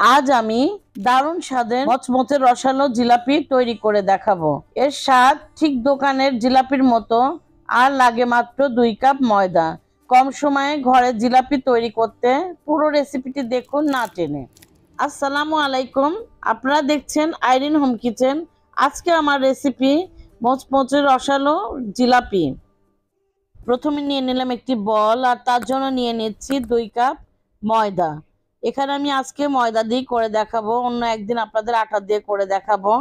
আজ আমি দারুণ স্বাদের মচমচে রসালো জিলাপি তৈরি করে দেখাবো। এর স্বাদ ঠিক দোকানের জিলাপির মতো, আর লাগে মাত্র 2 কাপ ময়দা। কম সময়ে ঘরে জিলাপি তৈরি করতে পুরো রেসিপিটি দেখুন না টেনে। আসসালামু আলাইকুম, আপনারা দেখছেন আইরিন হোম কিচেন। আজকে আমার রেসিপি মচমচে রসালো জিলাপি। প্রথমে নিয়ে নিলাম একটি বল, আর তার জন্য নিয়ে নিচ্ছি 2 কাপ ময়দা। এখানে আমি আজকে ময়দা দিয়ে করে দেখাবো, অন্য একদিন আপনাদের আটা দিয়ে করে দেখাবো,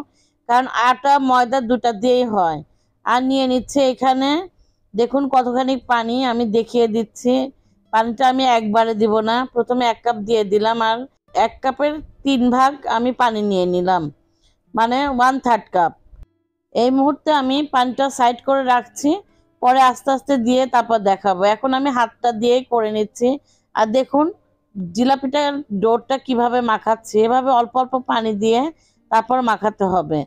কারণ আটা ময়দা দুটা দিয়েই হয়। আর নিয়ে নিচ্ছে এখানে দেখুন কতখানি পানি, আমি দেখিয়ে দিচ্ছি। পানিটা আমি একবারে দিব না, প্রথমে 1 কাপ দিয়ে দিলাম, আর 1 কাপের 3 ভাগ আমি পানি নিয়ে নিলাম, মানে 1/3 কাপ। এই মুহূর্তে আমি পানিটা সাইড করে রাখছি, পরে আস্তে আস্তে দিয়ে তারপর দেখাবো। এখন আমি হাতটা দিয়ে করে নিচ্ছি। আর দেখুন জিলাপিটার ডোরটা কিভাবে মাখাচ্ছি, এভাবে অল্প অল্প পানি দিয়ে তারপর মাখাতে হবে,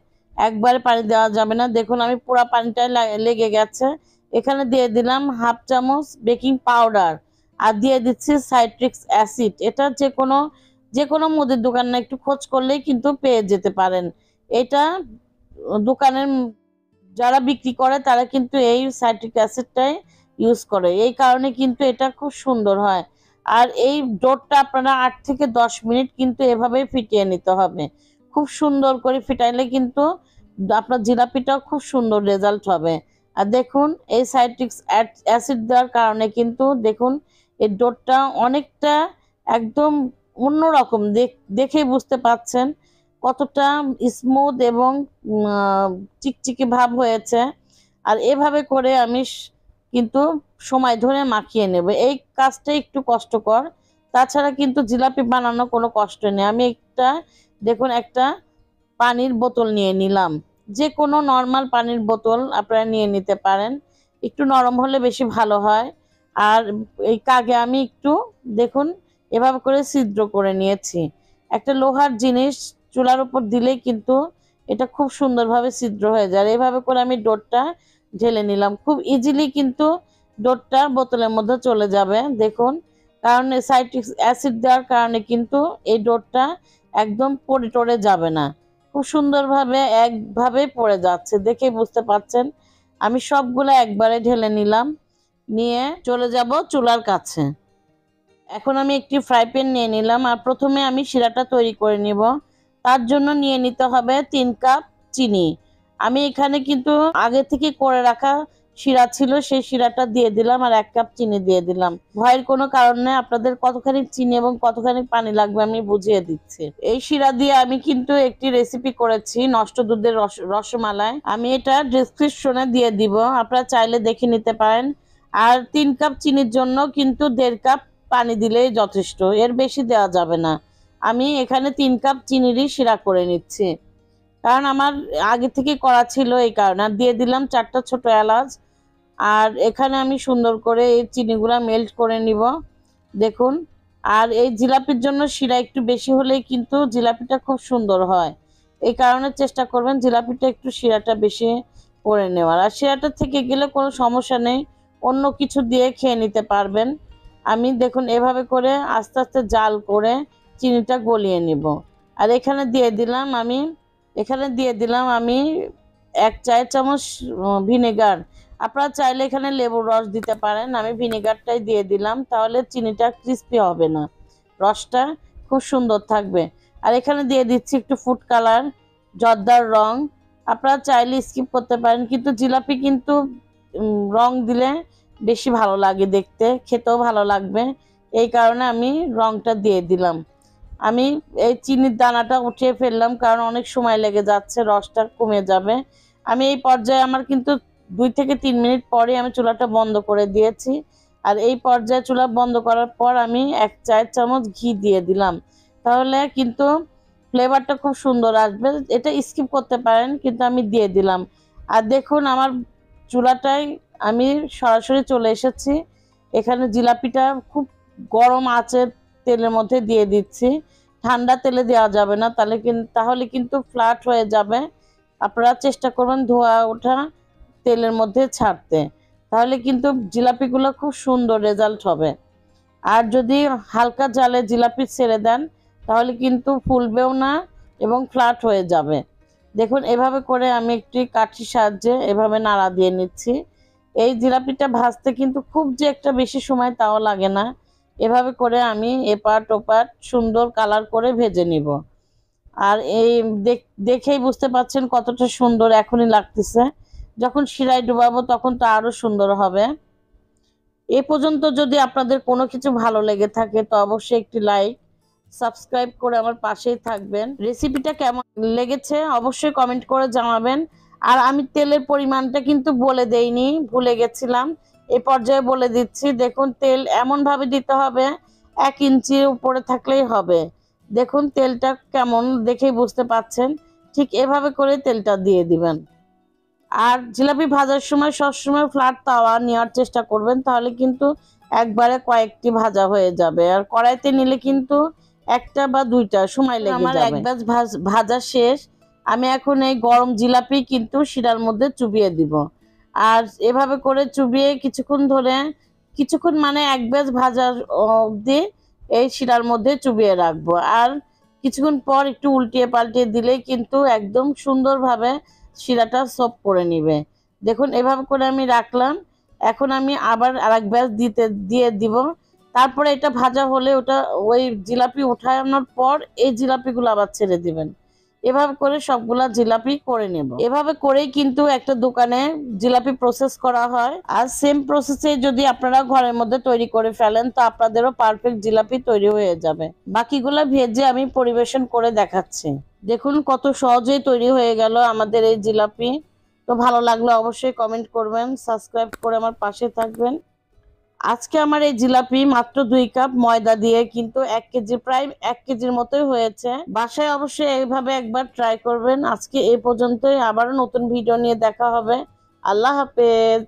একবারে পানি দেওয়া যাবে না। দেখুন আমি পুরো পানিটাই লেগে গেছে। এখানে দিয়ে দিলাম 1/2 চামচ বেকিং পাউডার, আর দিয়ে দিচ্ছি সাইট্রিক অ্যাসিড। এটা যে কোনো মুদির দোকানে একটু খোঁজ করলেই কিন্তু পেয়ে যেতে পারেন। এটা দোকানের যারা বিক্রি করে তারা কিন্তু এই সাইট্রিক অ্যাসিডটাই ইউজ করে, এই কারণে কিন্তু এটা খুব সুন্দর হয়। আর এই ডোরটা আপনারা 8 থেকে 10 মিনিট কিন্তু এভাবেই ফিটিয়ে নিতে হবে। খুব সুন্দর করে ফিটাইলে কিন্তু আপনার জিলাপিটাও খুব সুন্দর রেজাল্ট হবে। আর দেখুন এই সাইট্রিক অ্যাসিড দেওয়ার কারণে কিন্তু দেখুন এই ডোরটা অনেকটা একদম অন্যরকম, দেখেই বুঝতে পাচ্ছেন কতটা স্মুথ এবং চিকচিকে ভাব হয়েছে। আর এভাবে করে আমি কিন্তু সময় ধরে মাখিয়ে নেব, এই কাজটা একটু কষ্টকর, তাছাড়া কিন্তু জিলাপি বানানো কোনো কষ্ট নেই। আমি দেখুন একটা পানির বোতল নিয়ে নিলাম, যে কোনো নর্মাল পানির বোতল আপনারা নিয়ে নিতে পারেন, একটু নরম হলে বেশি ভালো হয়। আর এই কাগে আমি একটু দেখুন এভাবে করে ছিদ্র করে নিয়েছি। একটা লোহার জিনিস চুলার উপর দিলেই কিন্তু এটা খুব সুন্দরভাবে ছিদ্র হয়ে যায়। এভাবে করে আমি ডোরটা ঢেলে নিলাম, খুব ইজিলি কিন্তু ডোরটা বোতলের মধ্যে চলে যাবে। দেখুন কারণ সাইট্রিক অ্যাসিড দেওয়ার কারণে কিন্তু এই ডোরটা একদম পড়ে টরে যাবে না, খুব সুন্দরভাবে একভাবে পড়ে যাচ্ছে, দেখে বুঝতে পারছেন। আমি সবগুলো একবারে ঢেলে নিলাম, নিয়ে চলে যাব চুলার কাছে। এখন আমি একটি ফ্রাই প্যান নিয়ে নিলাম, আর প্রথমে আমি শিরাটা তৈরি করে নিব। তার জন্য নিয়ে নিতে হবে 3 কাপ চিনি। আমি এখানে কিন্তু আগে থেকে করে রাখা শিরা ছিল, সেই শিরাটা দিয়ে দিলাম, আর 1 কাপ চিনি দিয়ে দিলাম। ভয়ের কোনো কারণ নেই, আপনাদের কতখানি চিনি এবং কতখানি পানি লাগবে আমি বুঝিয়ে দিচ্ছি। এই শিরা দিয়ে আমি কিন্তু একটি রেসিপি করেছি, নষ্ট দুধের রসমালাই, আমি এটা ডেসক্রিপশনে দিয়ে দিব, আপনারা চাইলে দেখে নিতে পারেন। আর 3 কাপ চিনির জন্য কিন্তু 1.5 কাপ পানি দিলেই যথেষ্ট, এর বেশি দেওয়া যাবে না। আমি এখানে 3 কাপ চিনিরই শিরা করে নিচ্ছি, কারণ আমার আগে থেকে করা ছিল, এই কারণে। আর দিয়ে দিলাম 4টা ছোট এলাচ। আর এখানে আমি সুন্দর করে এই চিনিগুলা মেল্ট করে নিব, দেখুন। আর এই জিলাপির জন্য শিরা একটু বেশি হলেই কিন্তু জিলাপিটা খুব সুন্দর হয়, এই কারণে চেষ্টা করবেন জিলাপিটা একটু শিরাটা বেশি করে নেওয়ার। আর শিরাটা থেকে গেলে কোনো সমস্যা নেই, অন্য কিছু দিয়ে খেয়ে নিতে পারবেন। আমি দেখুন এভাবে করে আস্তে আস্তে জাল করে চিনিটা গলিয়ে নিব। আর এখানে দিয়ে দিলাম আমি 1 চায়ের চামচ ভিনেগার। আপনারা চাইলে এখানে লেবুর রস দিতে পারেন, আমি ভিনেগারটাই দিয়ে দিলাম, তাহলে চিনিটা ক্রিস্পি হবে না, রসটা খুব সুন্দর থাকবে। আর এখানে দিয়ে দিচ্ছি একটু ফুড কালার, জর্দার রং। আপনারা চাইলে স্কিপ করতে পারেন, কিন্তু জিলাপি কিন্তু রং দিলে বেশি ভালো লাগে দেখতে, খেতেও ভালো লাগবে, এই কারণে আমি রংটা দিয়ে দিলাম। আমি এই চিনির দানাটা উঠিয়ে ফেললাম, কারণ অনেক সময় লেগে যাচ্ছে, রসটা কমে যাবে। আমি এই পর্যায়ে আমার কিন্তু 2 থেকে 3 মিনিট পরে আমি চুলাটা বন্ধ করে দিয়েছি। আর এই পর্যায়ে চুলা বন্ধ করার পর আমি 1 চায়ের চামচ ঘি দিয়ে দিলাম, তাহলে কিন্তু ফ্লেভারটা খুব সুন্দর আসবে। এটা স্কিপ করতে পারেন, কিন্তু আমি দিয়ে দিলাম। আর দেখুন আমার চুলাটায় আমি সরাসরি চলে এসেছি, এখানে জিলাপিটা খুব গরম আঁচে তেলের মধ্যে দিয়ে দিচ্ছি। ঠান্ডা তেলে দেওয়া যাবে না, তাহলে কিন্তু ফ্ল্যাট হয়ে যাবে। আপনারা চেষ্টা করবেন ধোয়া ওঠা তেলের মধ্যে ছাড়তে, তাহলে কিন্তু জিলাপিগুলো খুব সুন্দর রেজাল্ট হবে। আর যদি হালকা জালে জিলাপি ছেড়ে দেন, তাহলে কিন্তু ফুলবেও না এবং ফ্ল্যাট হয়ে যাবে। দেখুন এভাবে করে আমি একটি কাঠির সাহায্যে এভাবে নাড়া দিয়ে নিচ্ছি। এই জিলাপিটা ভাজতে কিন্তু খুব যে একটা বেশি সময় তাও লাগে না। এভাবে করে আমি এপাট ওপাট সুন্দর কালার করে ভেজে নিব। আর এই দেখেই বুঝতে পাচ্ছেন কতটা সুন্দর এখনই লাগতেছে। যখন শিরায় ডুবাবো তখন তো আরো সুন্দর হবে। এ পর্যন্ত যদি আপনাদের কোনো কিছু ভালো লেগে থাকে তো অবশ্যই একটি লাইক, সাবস্ক্রাইব করে আমার পাশেই থাকবেন। রেসিপিটা কেমন লেগেছে অবশ্যই কমেন্ট করে জানাবেন। আর আমি তেলের পরিমাণটা কিন্তু বলে দেইনি, ভুলে গেছিলাম। এই পর্যায়ে বলে দিচ্ছি, দেখুন তেল এমন ভাবে দিতে হবে 1 ইঞ্চির উপরে থাকলেই হবে। দেখুন তেলটা কেমন দেখেই বুঝতে পাচ্ছেন। ঠিক এভাবে করে তেলটা দিয়ে দিবেন। আর জিলাপি ভাজার সময় সবসময় ফ্ল্যাট তাওয়া নেওয়ার চেষ্টা করবেন, তাহলে কিন্তু একবারে কয়েকটি ভাজা হয়ে যাবে। আর কড়াইতে নিলে কিন্তু একটা বা দুইটা সময় লেগে যাবে। আমার এক ব্যাচ ভাজা শেষ। আমি এখন এই গরম জিলাপি কিন্তু শিরার মধ্যে চুবিয়ে দিব। আর এভাবে করে চুবিয়ে কিছুক্ষণ মানে এক ব্যাচ ভাজার অবধি এই শিরার মধ্যে চুবিয়ে রাখবো। আর কিছুক্ষণ পর একটু উল্টিয়ে পাল্টিয়ে দিলেই কিন্তু একদম সুন্দরভাবে শিরাটা সফট করে নিবে। দেখুন এভাবে করে আমি রাখলাম। এখন আমি আবার আরেক ব্যাচ দিয়ে দিব। তারপরে এটা ভাজা হলে ওটা ওই জিলাপি উঠানোর পর এই জিলাপিগুলো আবার ছেড়ে দিবেন। এভাবে করে সবগুলা জিলাপি করে নেব। এভাবে করেই কিন্তু একটা দোকানে জিলাপি প্রসেস করা হয়। আর সেম প্রসেসে যদি আপনারা ঘরের মধ্যে তৈরি করে ফেলেন তো আপনাদেরও পারফেক্ট জিলাপি তৈরি হয়ে যাবে। বাকিগুলা ভেজে আমি পরিবেশন করে দেখাচ্ছি। দেখুন কত সহজেই তৈরি হয়ে গেল আমাদের এই জিলাপি। তো ভালো লাগলে অবশ্যই কমেন্ট করবেন, সাবস্ক্রাইব করে আমার পাশে থাকবেন। আজকে আমার এই জিলাপি মাত্র 2 কাপ ময়দা দিয়ে কিন্তু 1 কেজি, প্রায় 1 কেজির মতোই হয়েছে। বাসায় অবশ্যই এইভাবে একবার ট্রাই করবেন। আজকে এই পর্যন্তই, আবারও নতুন ভিডিও নিয়ে দেখা হবে। আল্লাহ হাফেজ।